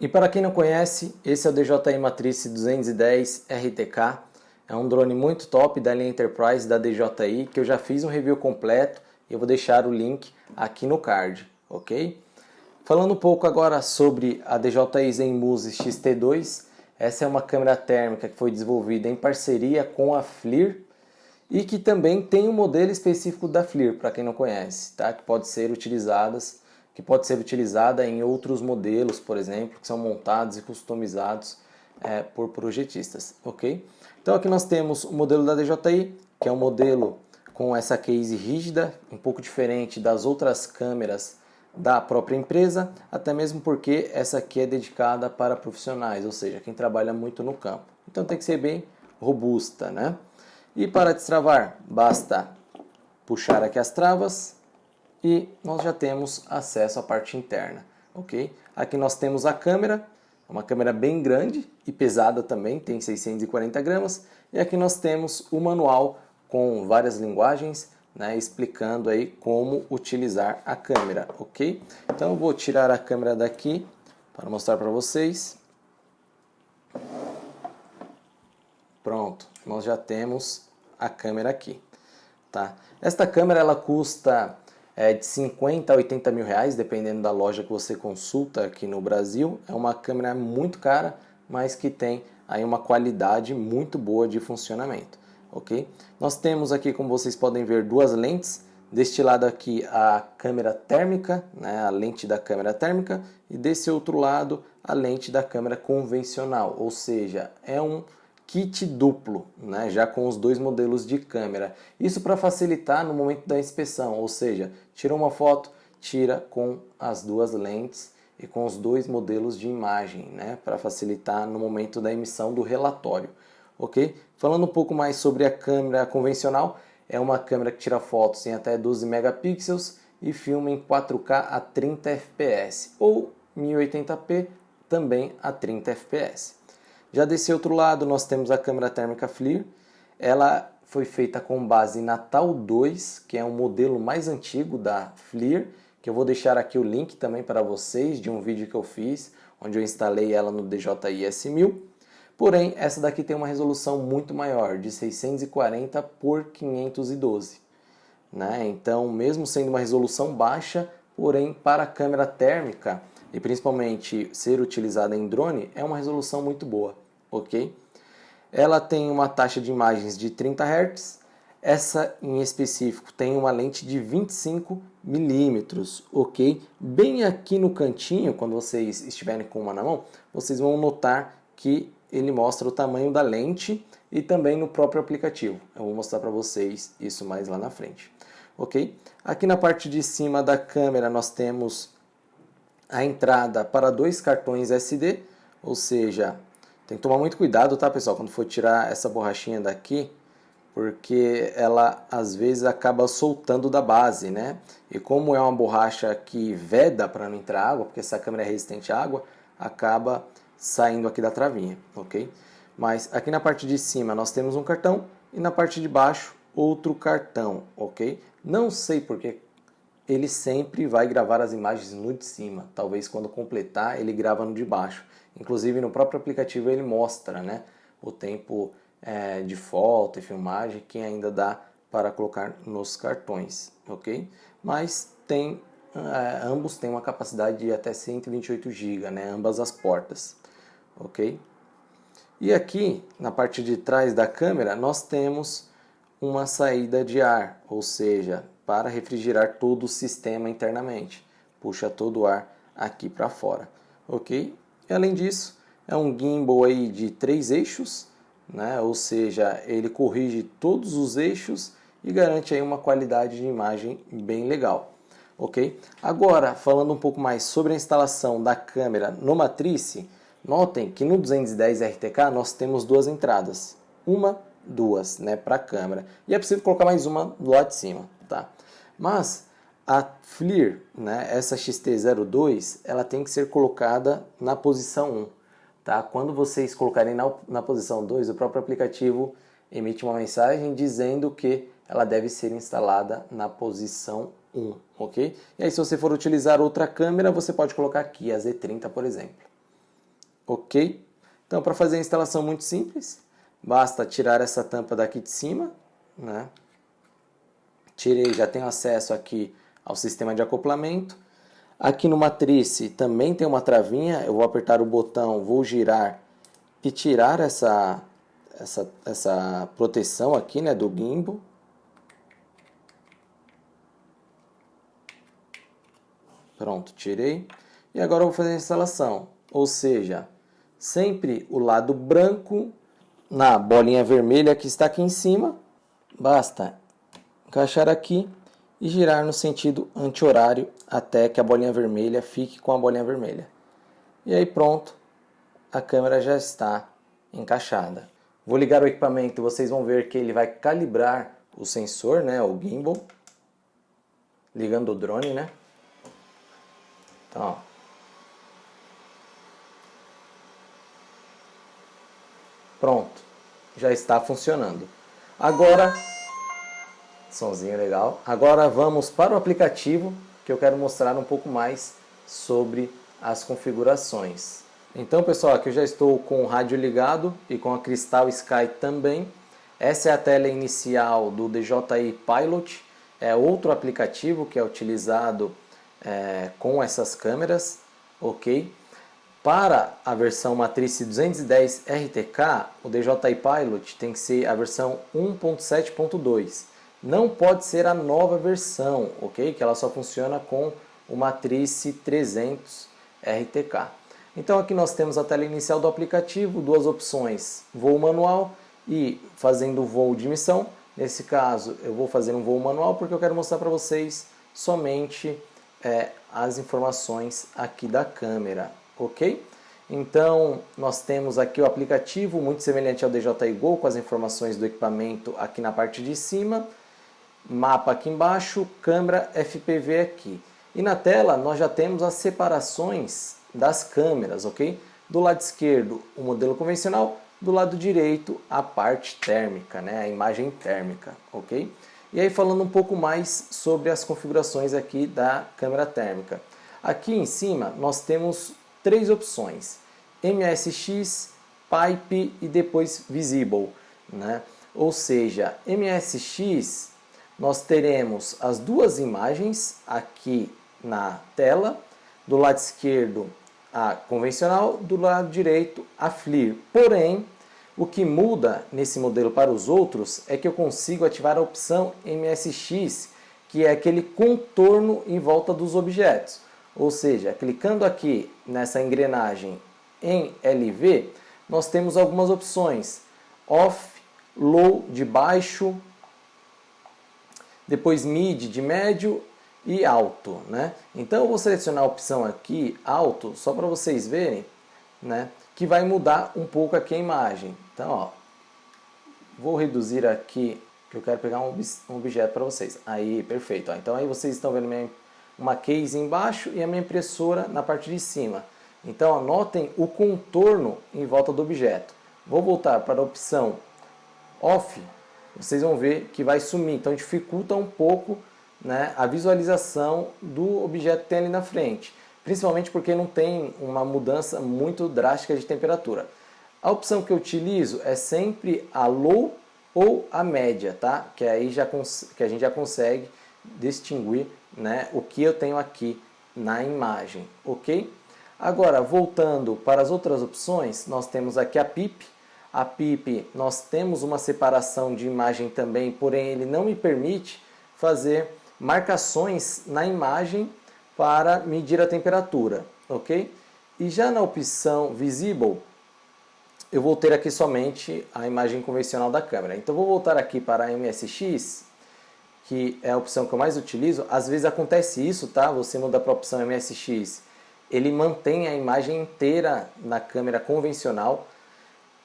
E para quem não conhece, esse é o DJI Matrice 210 RTK. É um drone muito top da linha Enterprise da DJI, que eu já fiz um review completo e eu vou deixar o link aqui no card, ok? Falando um pouco agora sobre a DJI Zenmuse X-T2, essa é uma câmera térmica que foi desenvolvida em parceria com a FLIR e que também tem um modelo específico da FLIR, para quem não conhece, tá? Que pode ser utilizada em outros modelos, por exemplo, que são montados e customizados por projetistas, ok? Então aqui nós temos o modelo da DJI, que é um modelo com essa case rígida, um pouco diferente das outras câmeras da própria empresa, até mesmo porque essa aqui é dedicada para profissionais, ou seja, quem trabalha muito no campo. Então tem que ser bem robusta, né? E para destravar, basta puxar aqui as travas e nós já temos acesso à parte interna, ok? Aqui nós temos a câmera, uma câmera bem grande e pesada também, tem 640 gramas. E aqui nós temos o manual com várias linguagens, né, explicando aí como utilizar a câmera, ok? Então eu vou tirar a câmera daqui para mostrar para vocês. Pronto, nós já temos a câmera aqui, tá? Esta câmera ela custa de 50 a 80 mil reais, dependendo da loja que você consulta aqui no Brasil. É uma câmera muito cara, mas que tem aí uma qualidade muito boa de funcionamento, ok? Nós temos aqui, como vocês podem ver, duas lentes. Deste lado aqui a câmera térmica, né, a lente da câmera térmica, e desse outro lado a lente da câmera convencional, ou seja, é um kit duplo, né, já com os dois modelos de câmera. Isso para facilitar no momento da inspeção, ou seja, tira uma foto, tira com as duas lentes e com os dois modelos de imagem, né, para facilitar no momento da emissão do relatório, ok? Falando um pouco mais sobre a câmera convencional, é uma câmera que tira fotos em até 12 megapixels e filma em 4K a 30 fps ou 1080p também a 30 fps. Já desse outro lado nós temos a câmera térmica FLIR. Ela foi feita com base na TAL 2, que é um modelo mais antigo da FLIR, que eu vou deixar aqui o link também para vocês de um vídeo que eu fiz, onde eu instalei ela no DJI S1000. Porém, essa daqui tem uma resolução muito maior, de 640 por 512, né? Então, mesmo sendo uma resolução baixa, porém para a câmera térmica e principalmente ser utilizada em drone, é uma resolução muito boa, ok? Ela tem uma taxa de imagens de 30 Hz, essa em específico tem uma lente de 25 milímetros, ok? Bem aqui no cantinho, quando vocês estiverem com uma na mão, vocês vão notar que ele mostra o tamanho da lente e também no próprio aplicativo. Eu vou mostrar para vocês isso mais lá na frente, ok? Aqui na parte de cima da câmera nós temos a entrada para dois cartões SD, ou seja, tem que tomar muito cuidado, tá, pessoal, quando for tirar essa borrachinha daqui, porque ela às vezes acaba soltando da base, né? E como é uma borracha que veda para não entrar água, porque essa câmera é resistente à água, acaba saindo aqui da travinha, ok? Mas aqui na parte de cima nós temos um cartão e na parte de baixo outro cartão, ok? Não sei porque ele sempre vai gravar as imagens no de cima. Talvez quando completar ele grava no de baixo. Inclusive no próprio aplicativo ele mostra, né, o tempo de foto e filmagem que ainda dá para colocar nos cartões, ok? Mas ambos têm uma capacidade de até 128 GB, né, ambas as portas, ok? E aqui na parte de trás da câmera nós temos uma saída de ar, ou seja, para refrigerar todo o sistema internamente. Puxa todo o ar aqui para fora, ok? E além disso, é um gimbal aí de 3 eixos, né? Ou seja, ele corrige todos os eixos e garante aí uma qualidade de imagem bem legal, ok? Agora, falando um pouco mais sobre a instalação da câmera no Matrice, notem que no 210 RTK nós temos duas entradas, duas, né, para a câmera, e é possível colocar mais uma do lado de cima, tá? Mas a FLIR, né, essa XT02, ela tem que ser colocada na posição 1, tá? Quando vocês colocarem na posição 2, o próprio aplicativo emite uma mensagem dizendo que ela deve ser instalada na posição 1, ok? E aí se você for utilizar outra câmera, você pode colocar aqui a Z30, por exemplo. ok? Então, para fazer a instalação muito simples, basta tirar essa tampa daqui de cima, né? Tirei, já tenho acesso aqui ao sistema de acoplamento. Aqui no matrice também tem uma travinha, eu vou apertar o botão, vou girar e tirar essa proteção aqui, né, do gimbal. Pronto, tirei. E agora eu vou fazer a instalação, ou seja, sempre o lado branco na bolinha vermelha que está aqui em cima. Basta encaixar aqui e girar no sentido anti-horário até que a bolinha vermelha fique com a bolinha vermelha. E aí pronto, a câmera já está encaixada. Vou ligar o equipamento e vocês vão ver que ele vai calibrar o sensor, né, o gimbal, ligando o drone, né? Então, ó. Pronto, já está funcionando. Agora, sonzinho legal. Agora vamos para o aplicativo, que eu quero mostrar um pouco mais sobre as configurações. Então, pessoal, aqui eu já estou com o rádio ligado e com a Crystal Sky também. Essa é a tela inicial do DJI Pilot. É outro aplicativo que é utilizado com essas câmeras, ok? Para a versão matriz 210 RTK, o DJI Pilot tem que ser a versão 1.7.2. Não pode ser a nova versão, ok? Que ela só funciona com o matriz 300 RTK. Então aqui nós temos a tela inicial do aplicativo, duas opções, voo manual e fazendo voo de missão. Nesse caso eu vou fazer um voo manual porque eu quero mostrar para vocês somente as informações aqui da câmera, ok? Então nós temos aqui o aplicativo muito semelhante ao DJI Go, com as informações do equipamento aqui na parte de cima, mapa aqui embaixo, câmera FPV aqui. E na tela nós já temos as separações das câmeras, ok? Do lado esquerdo o modelo convencional, do lado direito a parte térmica, né? A imagem térmica, ok? E aí falando um pouco mais sobre as configurações aqui da câmera térmica. Aqui em cima nós temos três opções: MSX, Pipe e depois Visible, né? Ou seja, MSX nós teremos as duas imagens aqui na tela, do lado esquerdo a convencional, do lado direito a FLIR. Porém, o que muda nesse modelo para os outros é que eu consigo ativar a opção MSX, que é aquele contorno em volta dos objetos. Ou seja, clicando aqui nessa engrenagem em LV, nós temos algumas opções: off, low de baixo, depois mid de médio e alto, né? Então eu vou selecionar a opção aqui, alto, só para vocês verem, né, que vai mudar um pouco aqui a imagem. Então, ó, vou reduzir aqui, que eu quero pegar um objeto para vocês. Aí, perfeito. Ó. Então aí vocês estão vendo uma case embaixo e a minha impressora na parte de cima. Então anotem o contorno em volta do objeto. Vou voltar para a opção off, vocês vão ver que vai sumir. Então dificulta um pouco, né, a visualização do objeto que tem ali na frente. Principalmente porque não tem uma mudança muito drástica de temperatura. A opção que eu utilizo é sempre a low ou a média, tá? Que aí que a gente já consegue distinguir, né, o que eu tenho aqui na imagem, ok? Agora, voltando para as outras opções, nós temos aqui a PIP. A PIP, nós temos uma separação de imagem também, porém ele não me permite fazer marcações na imagem para medir a temperatura, ok? E já na opção Visible, eu vou ter aqui somente a imagem convencional da câmera. Então vou voltar aqui para a MSX, que é a opção que eu mais utilizo. Às vezes acontece isso, tá? Você muda para a opção MSX, ele mantém a imagem inteira na câmera convencional.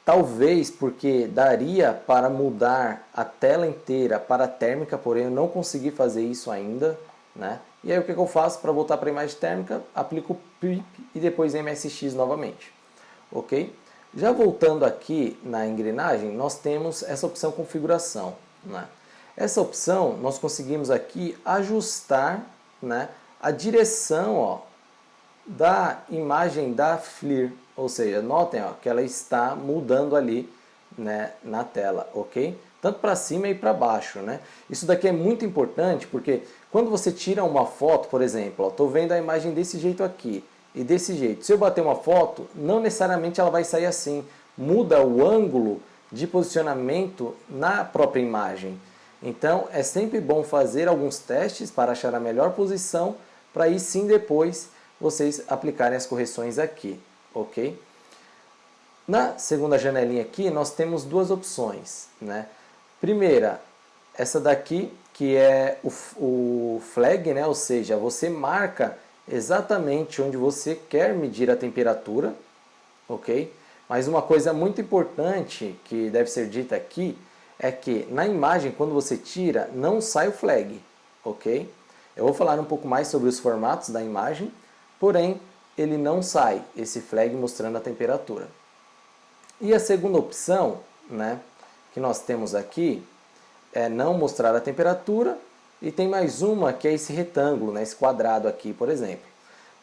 Talvez porque daria para mudar a tela inteira para a térmica, porém eu não consegui fazer isso ainda, né? E aí o que eu faço para voltar para a imagem térmica? Aplico o PIP e depois MSX novamente, ok? Já voltando aqui na engrenagem, nós temos essa opção configuração, né? Essa opção nós conseguimos aqui ajustar, né, a direção, ó, da imagem da FLIR, Ou seja, notem ó, que ela está mudando ali, né, na tela, ok? Tanto para cima e para baixo, né? Isso daqui é muito importante porque quando você tira uma foto, por exemplo, estou vendo a imagem desse jeito aqui e desse jeito. Se eu bater uma foto, não necessariamente ela vai sair assim. Muda o ângulo de posicionamento na própria imagem. Então é sempre bom fazer alguns testes para achar a melhor posição para aí sim depois vocês aplicarem as correções aqui, ok? Na segunda janelinha aqui nós temos duas opções, né? Primeira, essa daqui que é o flag, né? Ou seja, você marca exatamente onde você quer medir a temperatura, ok? Mas uma coisa muito importante que deve ser dita aqui é que na imagem, quando você tira, não sai o flag, ok? Eu vou falar um pouco mais sobre os formatos da imagem, porém ele não sai esse flag mostrando a temperatura. E a segunda opção, né, que nós temos aqui é não mostrar a temperatura, e tem mais uma que é esse retângulo, né, esse quadrado aqui, por exemplo.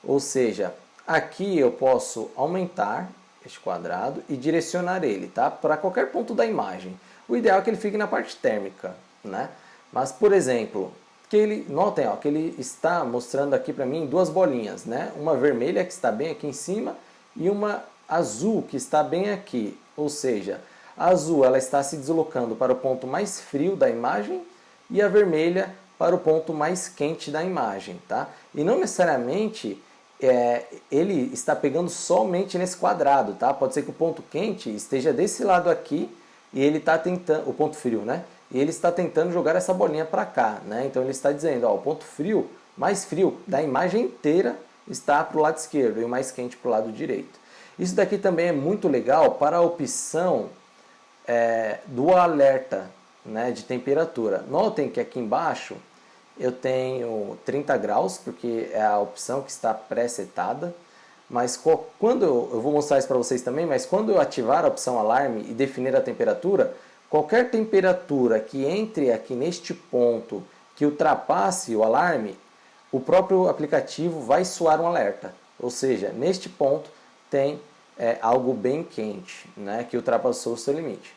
Ou seja, aqui eu posso aumentar este quadrado e direcionar ele, tá, para qualquer ponto da imagem. O ideal é que ele fique na parte térmica, né? Mas, por exemplo, notem ó, que ele está mostrando aqui para mim duas bolinhas, né? Uma vermelha que está bem aqui em cima e uma azul que está bem aqui. Ou seja, a azul ela está se deslocando para o ponto mais frio da imagem e a vermelha para o ponto mais quente da imagem, tá? E não necessariamente ele está pegando somente nesse quadrado, tá? Pode ser que o ponto quente esteja desse lado aqui e ele está tentando, o ponto frio, né? E ele está tentando jogar essa bolinha para cá, né? Então ele está dizendo, ó, o ponto frio, mais frio da imagem inteira está para o lado esquerdo e o mais quente para o lado direito. Isso daqui também é muito legal para a opção do alerta, né, de temperatura. Notem que aqui embaixo eu tenho 30 graus, porque é a opção que está pré-setada. Mas quando eu vou mostrar isso para vocês também, mas quando eu ativar a opção alarme e definir a temperatura, qualquer temperatura que entre aqui neste ponto, que ultrapasse o alarme, o próprio aplicativo vai soar um alerta. Ou seja, neste ponto tem algo bem quente, né, que ultrapassou o seu limite.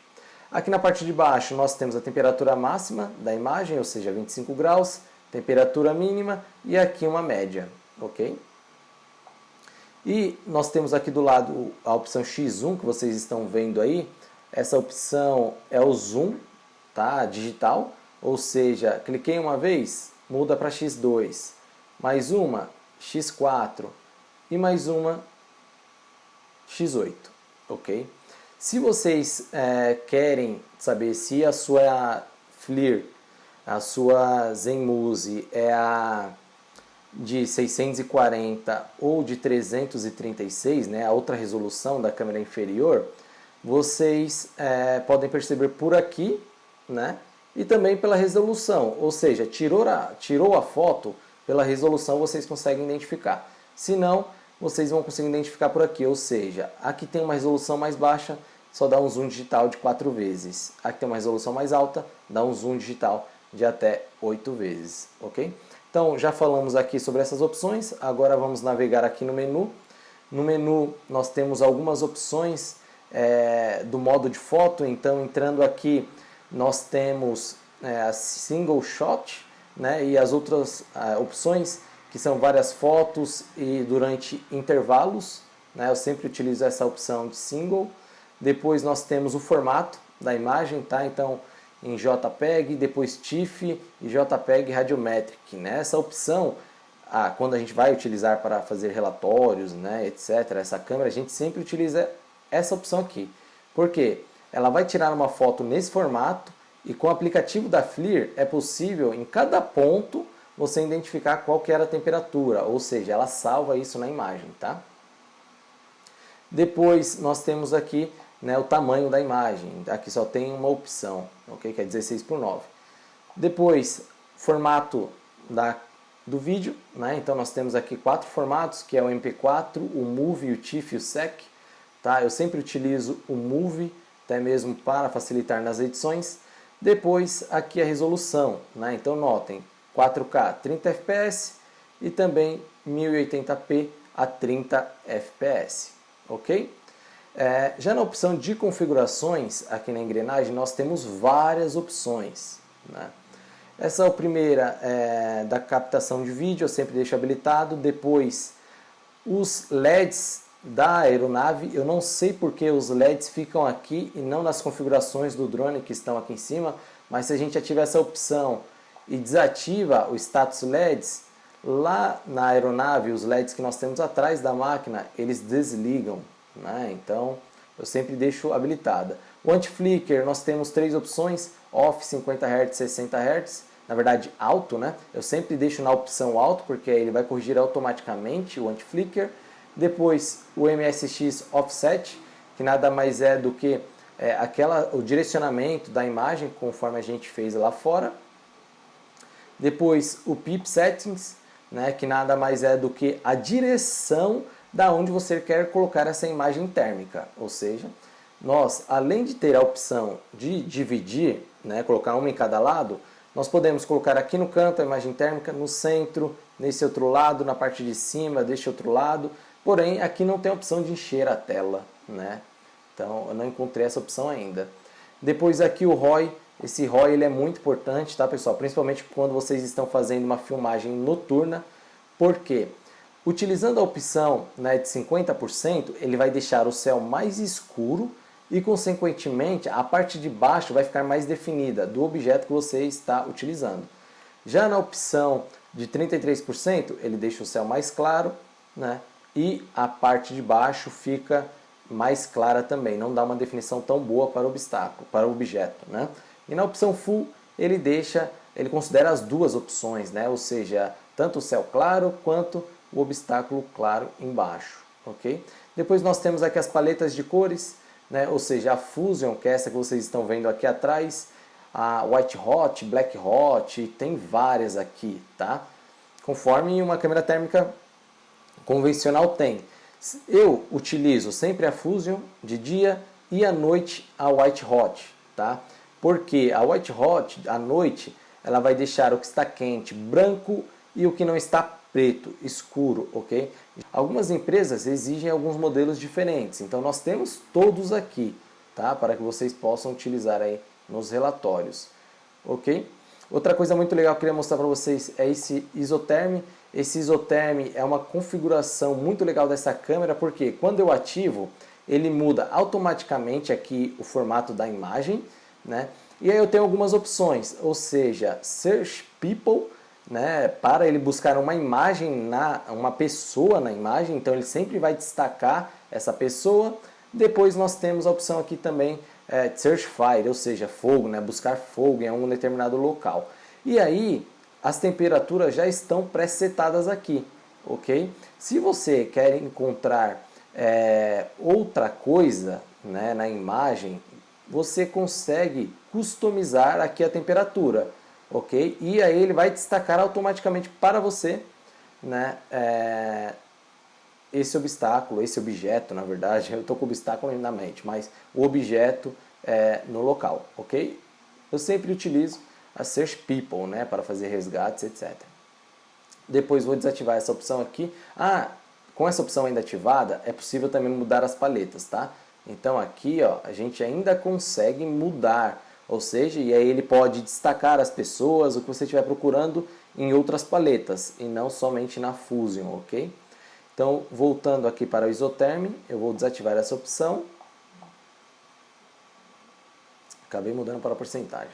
Aqui na parte de baixo nós temos a temperatura máxima da imagem, ou seja, 25 graus, temperatura mínima e aqui uma média, ok? E nós temos aqui do lado a opção X1 que vocês estão vendo aí. Essa opção é o zoom, tá? Digital, ou seja, cliquei uma vez, muda para X2, mais uma X4 e mais uma X8, ok? Se vocês querem saber se a sua FLIR, a sua Zenmuse é a de 640 ou de 336, né, a outra resolução da câmera inferior, vocês podem perceber por aqui, né, e também pela resolução, ou seja, tirou a foto, pela resolução vocês conseguem identificar. Se não, vocês vão conseguir identificar por aqui, ou seja, aqui tem uma resolução mais baixa, só dá um zoom digital de 4 vezes. Aqui tem uma resolução mais alta, dá um zoom digital de até 8 vezes, ok? Então, já falamos aqui sobre essas opções, agora vamos navegar aqui no menu. No menu, nós temos algumas opções do modo de foto, então, entrando aqui, nós temos a Single Shot, né, e as outras opções, que são várias fotos e durante intervalos, né, eu sempre utilizo essa opção de Single. Depois nós temos o formato da imagem, tá? Então, em JPEG, depois TIFF e JPEG Radiometric, né? Essa opção, quando a gente vai utilizar para fazer relatórios, né, etc., essa câmera, a gente sempre utiliza essa opção aqui. Por quê? Ela vai tirar uma foto nesse formato e com o aplicativo da FLIR é possível, em cada ponto, você identificar qual que era a temperatura, ou seja, ela salva isso na imagem, tá? Depois nós temos aqui, né, o tamanho da imagem. Aqui só tem uma opção, ok? Que é 16:9. Depois, formato do vídeo, né? Então nós temos aqui 4 formatos, que é o MP4, o MOVI, o TIFF e o SEC. Tá? Eu sempre utilizo o MOVI, até mesmo para facilitar nas edições. Depois, aqui a resolução, né? Então notem, 4K 30 fps e também 1080p a 30 fps. ok? Já na opção de configurações, aqui na engrenagem, nós temos várias opções, né? Essa primeira é da captação de vídeo, eu sempre deixo habilitado. Depois, os LEDs da aeronave, eu não sei porque os LEDs ficam aqui e não nas configurações do drone que estão aqui em cima, mas se a gente ativar essa opção e desativa o status LEDs, lá na aeronave, os LEDs que nós temos atrás da máquina, eles desligam, né? Então, eu sempre deixo habilitada. O anti-flicker, nós temos 3 opções, off, 50 Hz, 60 Hz, na verdade alto, né? Eu sempre deixo na opção alto, porque ele vai corrigir automaticamente o anti-flicker. Depois o MSX Offset, que nada mais é do que o direcionamento da imagem, conforme a gente fez lá fora. Depois o PIP Settings, né, que nada mais é do que a direção da onde você quer colocar essa imagem térmica. Ou seja, nós, além de ter a opção de dividir, né, colocar uma em cada lado, nós podemos colocar aqui no canto a imagem térmica, no centro, nesse outro lado, na parte de cima, deste outro lado. Porém, aqui não tem a opção de encher a tela, né? Então, eu não encontrei essa opção ainda. Depois aqui o ROI. Esse ROI ele é muito importante, tá, pessoal? Principalmente quando vocês estão fazendo uma filmagem noturna. Por quê? Utilizando a opção, né, de 50%, ele vai deixar o céu mais escuro e, consequentemente, a parte de baixo vai ficar mais definida do objeto que você está utilizando. Já na opção de 33%, ele deixa o céu mais claro, né, e a parte de baixo fica mais clara também, não dá uma definição tão boa para o obstáculo, para o objeto, né? E na opção Full, ele considera as duas opções, né? Ou seja, tanto o céu claro quanto o obstáculo claro embaixo, ok? Depois nós temos aqui as paletas de cores, né? Ou seja, a Fusion, que é essa que vocês estão vendo aqui atrás, a White Hot, Black Hot, tem várias aqui, tá? Conforme uma câmera térmica convencional tem. Eu utilizo sempre a Fusion de dia e à noite a White Hot, tá? Porque a White Hot, à noite, ela vai deixar o que está quente branco e o que não está preto, escuro, ok? Algumas empresas exigem alguns modelos diferentes, então nós temos todos aqui, tá? Para que vocês possam utilizar aí nos relatórios, ok? Outra coisa muito legal que eu queria mostrar para vocês é esse isotherm. Esse isotherm é uma configuração muito legal dessa câmera, porque quando eu ativo, ele muda automaticamente aqui o formato da imagem, né? E aí eu tenho algumas opções, ou seja, Search People, né, para ele buscar uma imagem, uma pessoa na imagem, então ele sempre vai destacar essa pessoa. Depois nós temos a opção aqui também, Search Fire, ou seja, fogo, né, buscar fogo em algum determinado local. E aí as temperaturas já estão pré-setadas aqui, ok? Se você quer encontrar outra coisa, né, na imagem, você consegue customizar aqui a temperatura, ok? E aí ele vai destacar automaticamente para você, né, esse obstáculo, esse objeto, na verdade, eu estou com o obstáculo na mente, mas o objeto no local, ok? Eu sempre utilizo a Search People, né, para fazer resgates, etc. Depois vou desativar essa opção aqui. Com essa opção ainda ativada, é possível também mudar as paletas, tá? Então aqui, ó, a gente ainda consegue mudar, ou seja, e aí ele pode destacar as pessoas, o que você estiver procurando em outras paletas, e não somente na Fusion, ok? Então, voltando aqui para o isotherm, eu vou desativar essa opção. Acabei mudando para a porcentagem.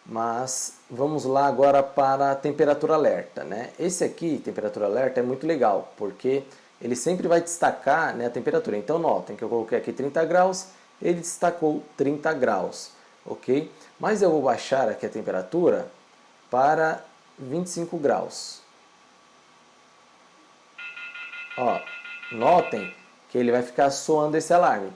Mas vamos lá agora para a temperatura alerta, né? Esse aqui, temperatura alerta, é muito legal, porque ele sempre vai destacar, né, a temperatura. Então notem que eu coloquei aqui 30 graus, ele destacou 30 graus, ok? Mas eu vou baixar aqui a temperatura para 25 graus. Ó, notem que ele vai ficar soando esse alarme,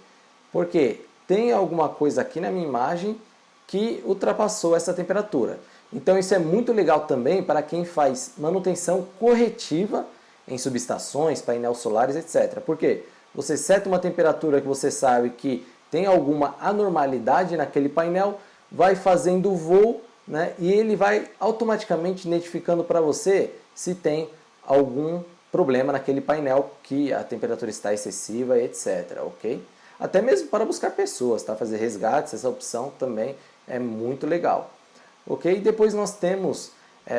porque tem alguma coisa aqui na minha imagem que ultrapassou essa temperatura. Então isso é muito legal também para quem faz manutenção corretiva em subestações, painéis solares, etc. Porque você seta uma temperatura que você sabe que tem alguma anormalidade naquele painel, vai fazendo o voo, né, e ele vai automaticamente identificando para você se tem algum problema naquele painel que a temperatura está excessiva, etc, ok? Até mesmo para buscar pessoas, tá? Fazer resgates, essa opção também é muito legal, ok? Depois nós temos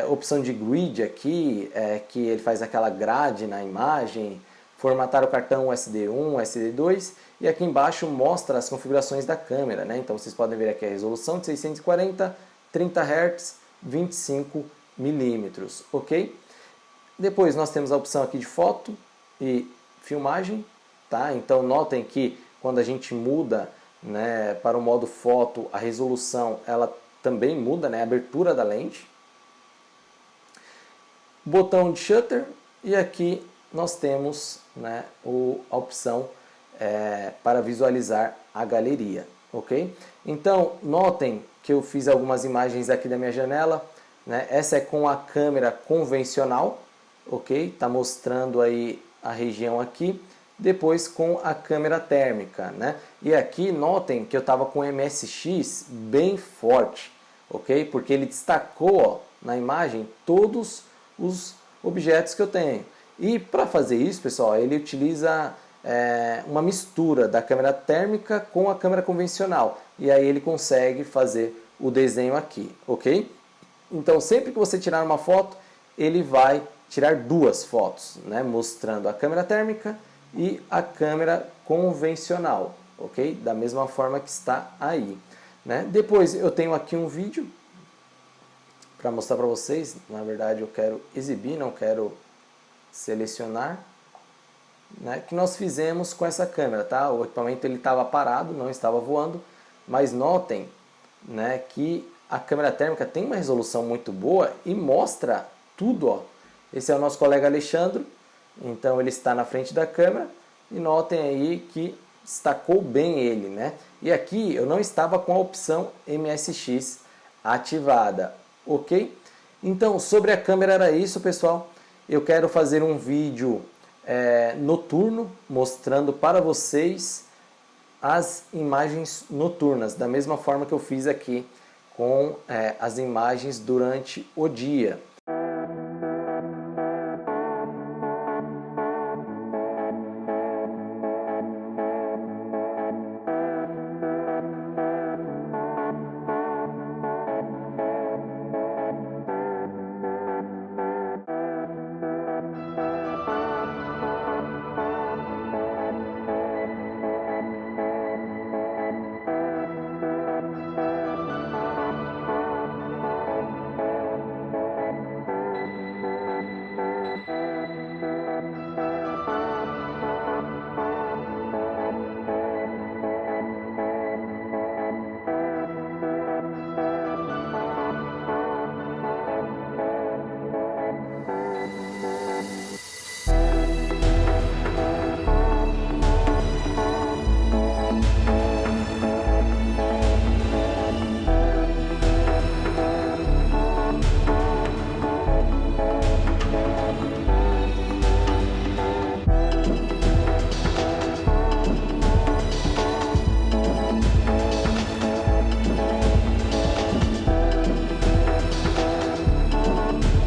opção de grid aqui, que ele faz aquela grade na imagem, formatar o cartão SD1, SD2, e aqui embaixo mostra as configurações da câmera, né? Então vocês podem ver aqui a resolução de 640, 30 Hz, 25 milímetros, ok? Depois nós temos a opção aqui de foto e filmagem, tá? Então notem que quando a gente muda, né, para o modo foto, a resolução ela também muda, né, a abertura da lente. Botão de shutter, e aqui nós temos, né, a opção para visualizar a galeria, ok? Então notem que eu fiz algumas imagens aqui da minha janela, né? Essa é com a câmera convencional, ok? Está mostrando aí a região aqui. Depois com a câmera térmica, né? E aqui notem que eu estava com MSX bem forte, ok? Porque ele destacou, ó, na imagem todos os objetos que eu tenho. E para fazer isso, pessoal, ele utiliza uma mistura da câmera térmica com a câmera convencional. E aí ele consegue fazer o desenho aqui, ok? Então sempre que você tirar uma foto, ele vai tirar duas fotos, né? Mostrando a câmera térmica e a câmera convencional, ok? Da mesma forma que está aí, né? Depois eu tenho aqui um vídeo para mostrar para vocês. Na verdade eu quero exibir, não quero selecionar, né? Que nós fizemos com essa câmera, tá? O equipamento ele estava parado, não estava voando, mas notem, né, que a câmera térmica tem uma resolução muito boa e mostra tudo, ó. Esse é o nosso colega Alexandre. Então ele está na frente da câmera e notem aí que destacou bem ele, né? E aqui eu não estava com a opção MSX ativada, ok? Então sobre a câmera era isso, pessoal. Eu quero fazer um vídeo noturno mostrando para vocês as imagens noturnas, da mesma forma que eu fiz aqui com as imagens durante o dia.